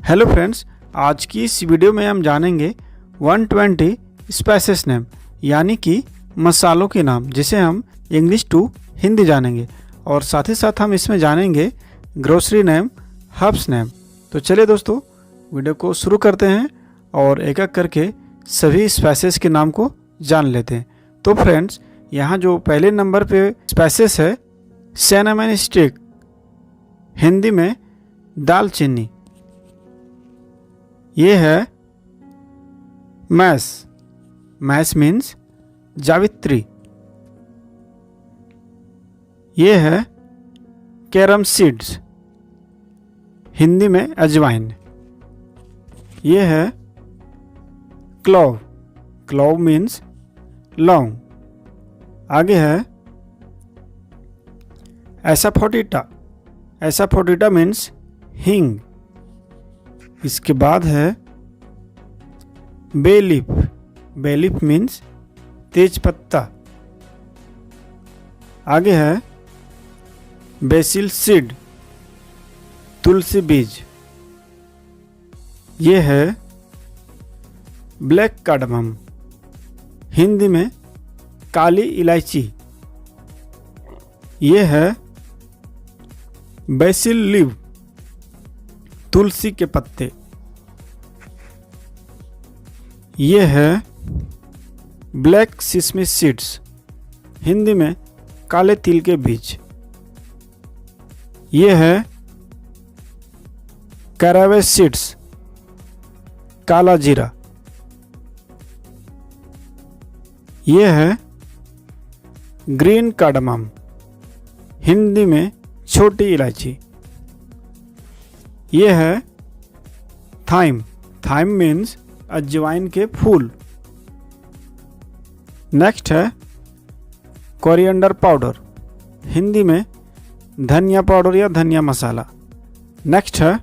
Hello friends, आज की इस वीडियो में हम जानेंगे 120 स्पाइसेस नेम यानी कि मसालों के नाम, जिसे हम इंग्लिश टू हिंदी जानेंगे और साथ ही साथ हम इसमें जानेंगे ग्रोसरी नेम, हर्ब्स नेम। तो चलिए दोस्तों, वीडियो को शुरू करते हैं और एक एक करके सभी स्पाइसेस के नाम को जान लेते हैं। तो फ्रेंड्स, यहाँ जो पहले नंबर पे स्पाइसेस है सिनेमन स्टिक, हिंदी में दालचीनी। ये है मैस, मैस मीन्स जावित्री। ये है कैरम सीड्स, हिंदी में अजवाइन। ये है क्लोव, क्लोव मीन्स लौंग। आगे है एसाफोटिटा, एसाफोटिटा मीन्स हींग। इसके बाद है bay leaf, bay leaf means तेज पत्ता। आगे है बेसिल सीड, तुलसी बीज। ये है ब्लैक कार्डमम, हिंदी में काली इलायची। ये है बेसिल लीव, तुलसी के पत्ते। ये है ब्लैक सिसमी सीड्स, हिंदी में काले तिल के बीज। ये है कैरावे सीड्स, काला जीरा। ये है ग्रीन कार्डमम, हिंदी में छोटी इलायची। ये है थाइम, थाइम मीन्स अजवाइन के फूल। नेक्स्ट है कोरिएंडर पाउडर, हिंदी में धनिया पाउडर या धनिया मसाला। नेक्स्ट है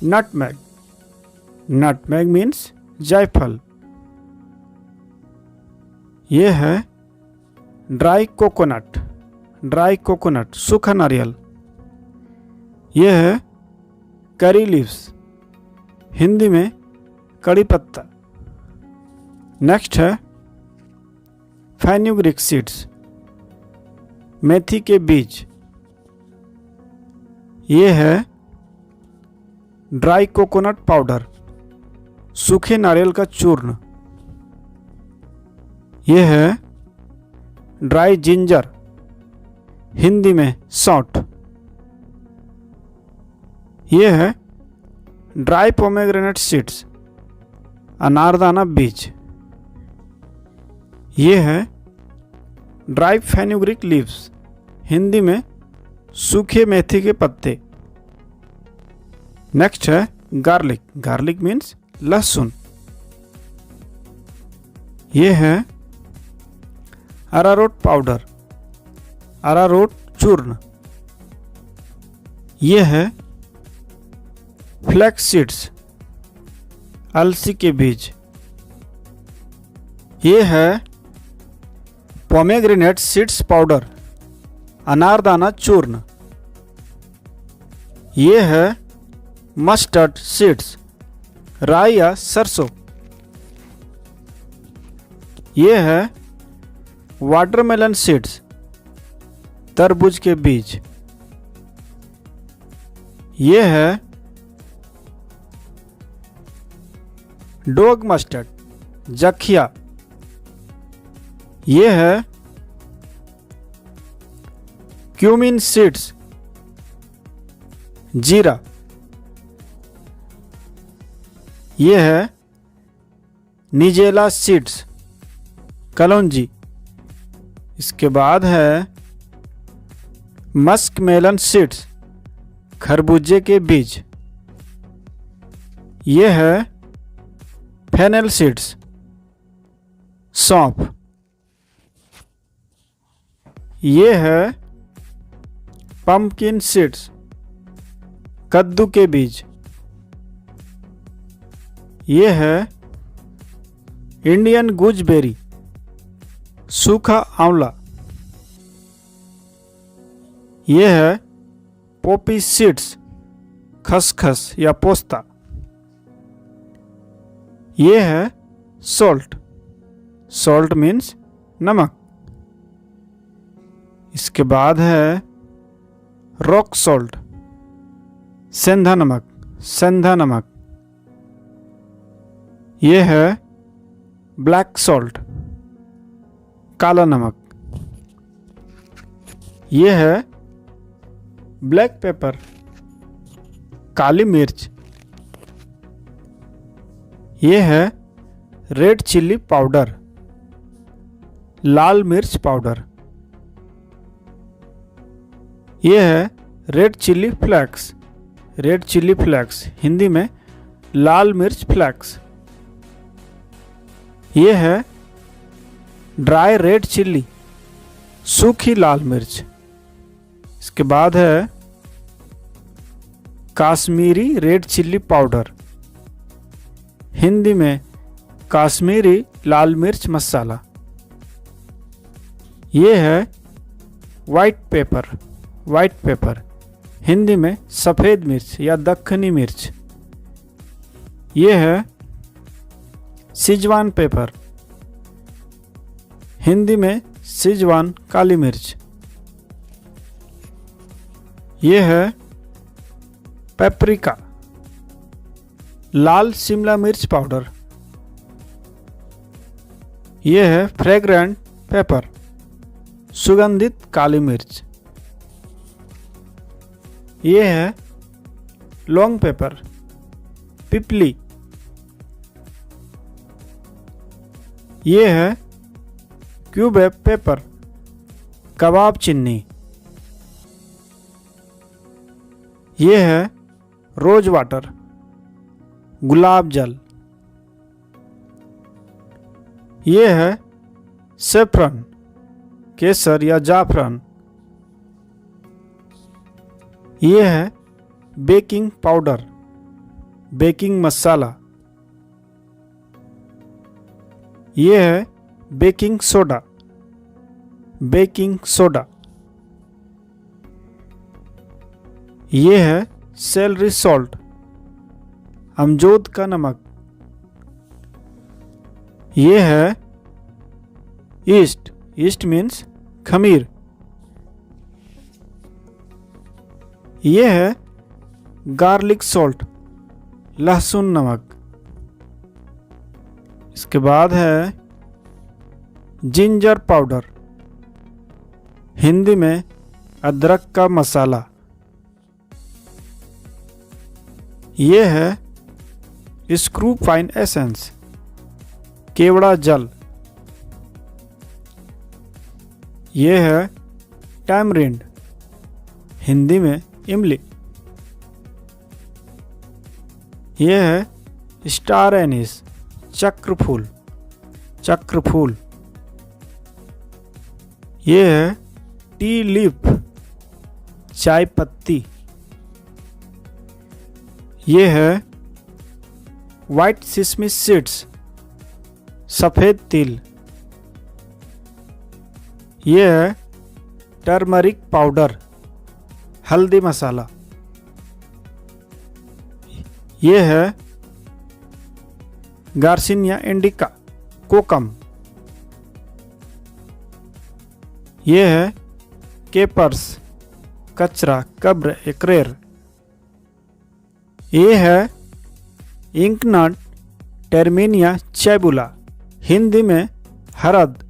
नटमेग, नटमेग मीन्स जायफल। ये है ड्राई कोकोनट, ड्राई कोकोनट सूखा नारियल। ये है करी लीव्स, हिंदी में कड़ी पत्ता। नेक्स्ट है फेन्यूग्रीक सीड्स, मेथी के बीज। ये है ड्राई कोकोनट पाउडर, सूखे नारियल का चूर्ण। ये है ड्राई जिंजर, हिंदी में सौंठ। ये है ड्राई पोमेग्रेनेट सीड्स, अनारदाना बीज। ये है ड्राई फेन्यूग्रीक लीव्स, हिंदी में सूखे मेथी के पत्ते। नेक्स्ट है गार्लिक, गार्लिक मीन्स लहसुन। ये है अरारोट पाउडर, अरारोट चूर्ण। ये है फ्लैक्स सीड्स, अलसी के बीज। ये है पोमेग्रेनेट सीड्स पाउडर, अनारदाना चूर्ण। ये है मस्टर्ड सीड्स, राई या सरसों। ये है वाटरमेलन सीड्स, तरबूज के बीज। ये है डॉग मस्टर्ड, जखिया। ये है क्यूमिन सीड्स, जीरा। ये है निजेला सीड्स, कलौंजी। इसके बाद है मस्क मेलन सीड्स, खरबूजे के बीज। ये है फेनेल सीड्स, सौंफ। ये है पंपकिन सीड्स, कद्दू के बीज। ये है इंडियन गूजबेरी, सूखा आंवला। ये है पॉपी सीड्स, खसखस या पोस्ता। ये है सॉल्ट, सॉल्ट मीन्स नमक। इसके बाद है रॉक सॉल्ट, सेंधा नमक, सेंधा नमक। ये है ब्लैक सॉल्ट, काला नमक। ये है ब्लैक पेपर, काली मिर्च। ये है रेड चिल्ली पाउडर, लाल मिर्च पाउडर। ये है red chilli flakes, red chilli flakes, Hindi में लाल मिर्च फ्लेक्स। ये है ड्राई रेड चिल्ली, सूखी लाल मिर्च। इसके बाद है Kashmiri red chilli powder, Hindi में काश्मीरी लाल मिर्च मसाला। ये है white paper, white paper, Hindi में सफ़ेद मिर्च या दक्खनी मिर्च। ये है सिजवान पेपर, हिंदी में सिजवान काली मिर्च। ये है पेपरिका, लाल शिमला मिर्च पाउडर। ये है फ्रेग्रेंट पेपर, सुगंधित काली मिर्च। ये है लॉन्ग पेपर, पिपली। ये है क्यूब पेपर, कबाब चिन्नी। ये है रोज वाटर, गुलाब जल। ये है सेफ्रन, केसर या जाफरान। ये है बेकिंग पाउडर, बेकिंग मसाला। ये है बेकिंग सोडा, बेकिंग सोडा। ये है सेलरी सॉल्ट, अमजोद का नमक। ये है ईस्ट, ईस्ट मीन्स खमीर। ये है गार्लिक सॉल्ट, लहसुन नमक। इसके बाद है जिंजर पाउडर, हिंदी में अदरक का मसाला। ये है स्क्रू फाइन एसेंस, केवड़ा जल। ये है टैमरिंड, हिंदी में इमली। ये है स्टार एनिस, चक्र फूल, चक्र फूल। ये है टी लीफ, चाय पत्ती। ये है वाइट सिसमी सीड्स, सफ़ेद तिल। ये है टर्मरिक पाउडर, हल्दी मसाला। ये है गार्सिनिया इंडिका, कोकम। ये है केपर्स, कचरा, कब्र, एकरेर। ये है इंकनट टर्मिनिया चैबुला, हिंदी में हरद।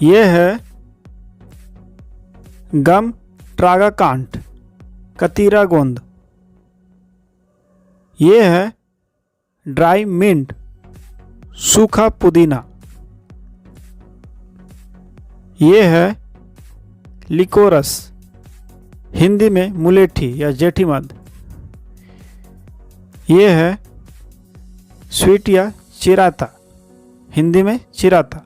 ये है गम ट्रागाकांट, कतीरा गोंद। ये है ड्राई मिंट, सूखा पुदीना। ये है लिकोरस, हिंदी में मुलेठी या जेठी मध। ये है स्वीट या चिराता, हिंदी में चिराता।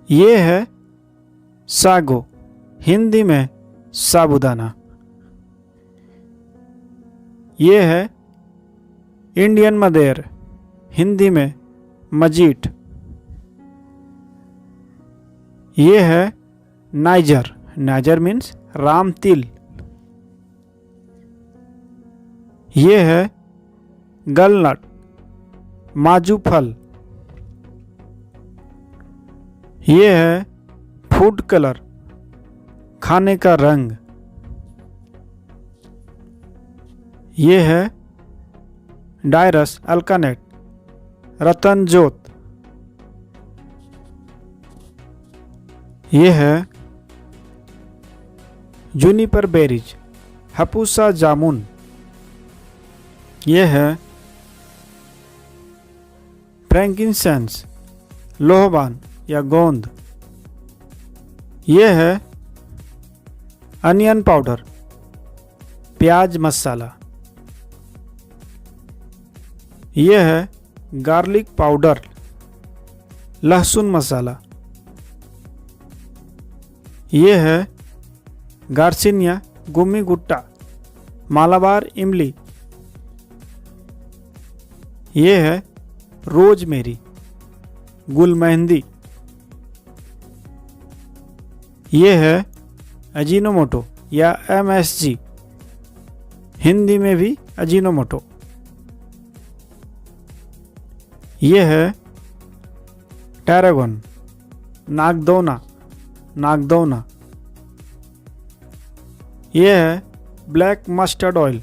ये है सागो, हिंदी में साबूदाना। ये है इंडियन मदेर, हिंदी में मजीट। ये है नाइजर, नाइजर मीन्स राम तिल, ये है गलनट, माजू फल। ये है फूड कलर, खाने का रंग। ये है डायरस अल्कानेट, रतन जोत। ये है जूनिपर बेरीज, हपूसा जामुन। ये है फ्रैंकिनसेंस, लोहबान या गोंद। ये है अनियन पाउडर, प्याज मसाला। ये है गार्लिक पाउडर, लहसुन मसाला। ये है गार्सिनिया गुमी गुट्टा, मालाबार इमली। ये है रोजमेरी, गुलमेहंदी। ये है अजीनोमोटो या MSG, हिंदी में भी अजीनोमोटो। ये है टैरागोन, नागदौना, नागदौना। ये है ब्लैक मस्टर्ड ऑयल,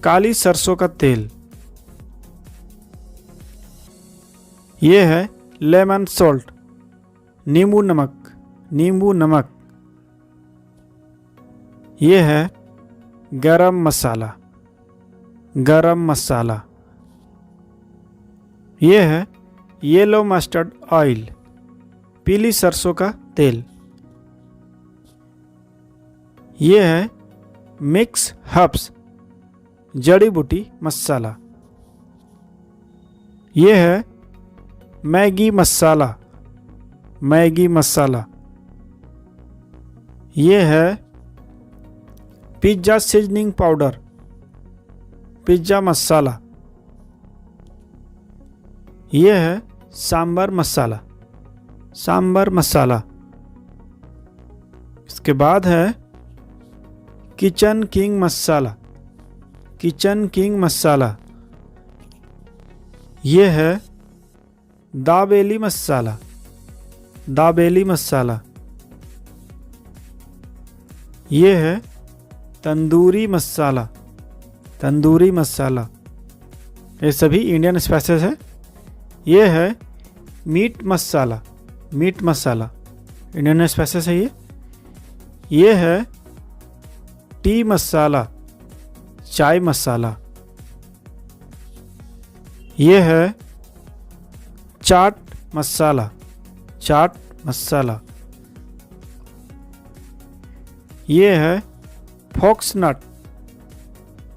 काली सरसों का तेल। ये है लेमन सॉल्ट, नींबू नमक, नींबू नमक। ये है गरम मसाला, गरम मसाला। ये है येलो मस्टर्ड ऑयल, पीली सरसों का तेल। ये है मिक्स हर्ब्स, जड़ी बूटी मसाला। ये है मैगी मसाला, मैगी मसाला। ये है पिज्ज़ा सीजनिंग पाउडर, पिज्ज़ा मसाला। ये है सांबर मसाला, सांबर मसाला। इसके बाद है किचन किंग मसाला, किचन किंग मसाला। ये है दाबेली मसाला, दाबेली मसाला। ये है तंदूरी मसाला, तंदूरी मसाला। ये सभी इंडियन स्पाइसेस है। ये है मीट मसाला, मीट मसाला, इंडियन स्पाइसेस है ये। ये है टी मसाला, चाय मसाला। ये है चाट मसाला, चाट मसाला। ये है फॉक्सनट,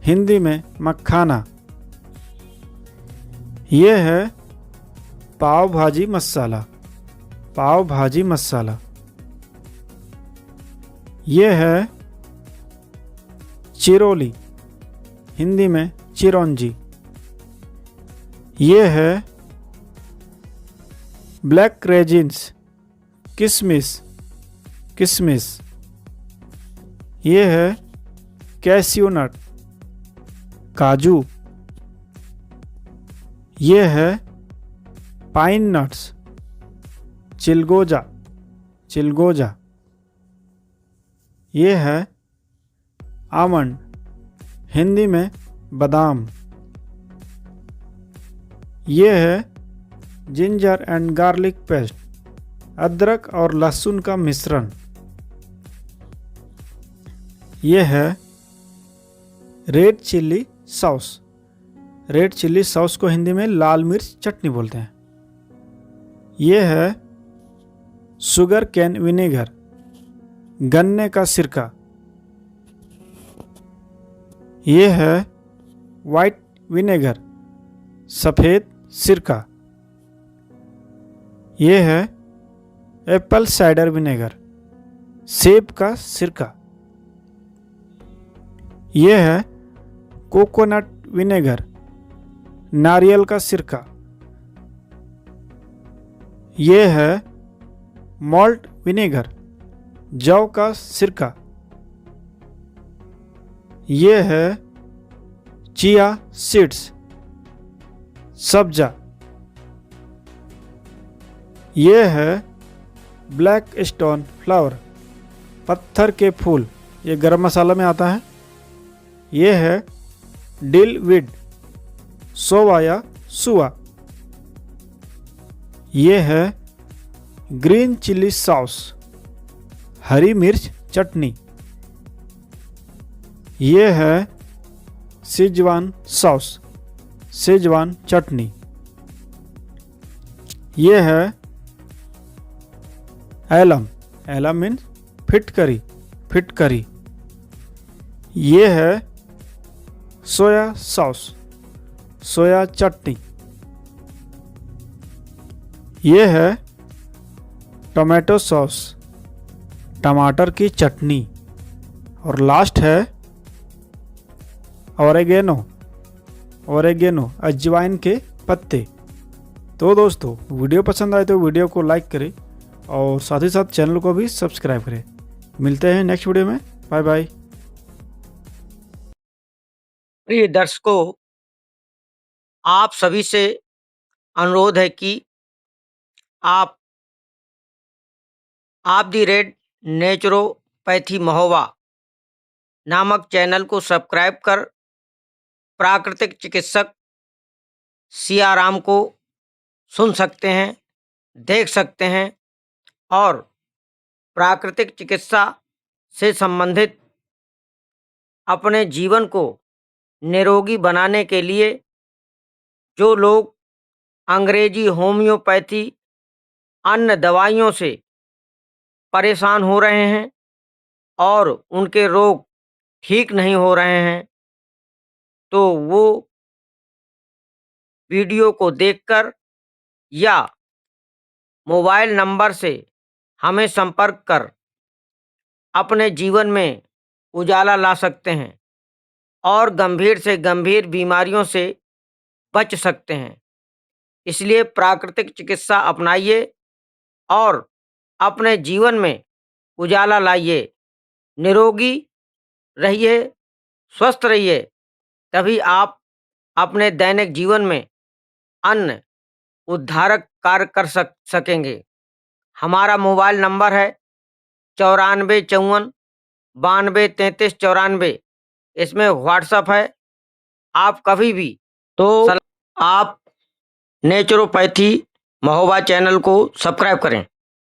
हिंदी में मखाना। ये है पाव भाजी मसाला, पाव भाजी मसाला। ये है चिरोली, हिंदी में चिरौंजी। ये है ब्लैक रेजिन्स, किशमिश, किशमिश। ये है कैशियो नट, काजू। ये है पाइन नट्स, चिलगोजा, चिलगोजा। ये है आमंड, हिंदी में बादाम। ये है जिंजर एंड गार्लिक पेस्ट, अदरक और लहसुन का मिश्रण। ये है red chilli sauce, red chilli sauce को हिंदी में लाल मिर्च चटनी बोलते हैं। ये है शुगर कैन विनेगर, गन्ने का सिरका। ये है वाइट विनेगर, सफ़ेद सिरका। ये है एप्पल साइडर विनेगर, सेब का सिरका। ये है कोकोनट विनेगर, नारियल का सिरका। ये है मॉल्ट विनेगर, जौ का सिरका। ये है चिया सीड्स, सब्जा। ये है ब्लैक स्टोन फ्लावर, पत्थर के फूल, ये गरम मसाला में आता है। ये है डिल वीड, सोवा या सुआ। ये है ग्रीन चिली सॉस, हरी मिर्च चटनी। ये है सिजवान सॉस, सिजवान चटनी। ये है एलम, एलम मीन्स फिटकरी, फिटकरी। ये है सोया सॉस, सोया चटनी। ये है टोमेटो सॉस, टमाटर की चटनी। और लास्ट है ओरेगेनो, ओरेगेनो अजवाइन के पत्ते। तो दोस्तों, वीडियो पसंद आए तो वीडियो को लाइक करें और साथ ही साथ चैनल को भी सब्सक्राइब करें। मिलते हैं नेक्स्ट वीडियो में। Bye bye. प्रिय दर्शकों, आप सभी से अनुरोध है कि आप दी रेड नेचुरोपैथी महोबा नामक चैनल को सब्सक्राइब कर प्राकृतिक चिकित्सक सियाराम को सुन सकते हैं, देख सकते हैं और प्राकृतिक चिकित्सा से संबंधित अपने जीवन को निरोगी बनाने के लिए जो लोग अंग्रेजी होम्योपैथी अन्य दवाइयों से परेशान हो रहे हैं और उनके रोग ठीक नहीं हो रहे हैं, तो वो वीडियो को देखकर या मोबाइल नंबर से हमें संपर्क कर अपने जीवन में उजाला ला सकते हैं और गंभीर से गंभीर बीमारियों से बच सकते हैं। इसलिए प्राकृतिक चिकित्सा अपनाइए और अपने जीवन में उजाला लाइए, निरोगी रहिए, स्वस्थ रहिए, तभी आप अपने दैनिक जीवन में अन्य उद्धारक कार्य कर सकेंगे। हमारा मोबाइल नंबर है 9454923394। इसमें व्हाट्सएप है। आप कभी भी आप नेचुरोपैथी महोबा चैनल को सब्सक्राइब करें।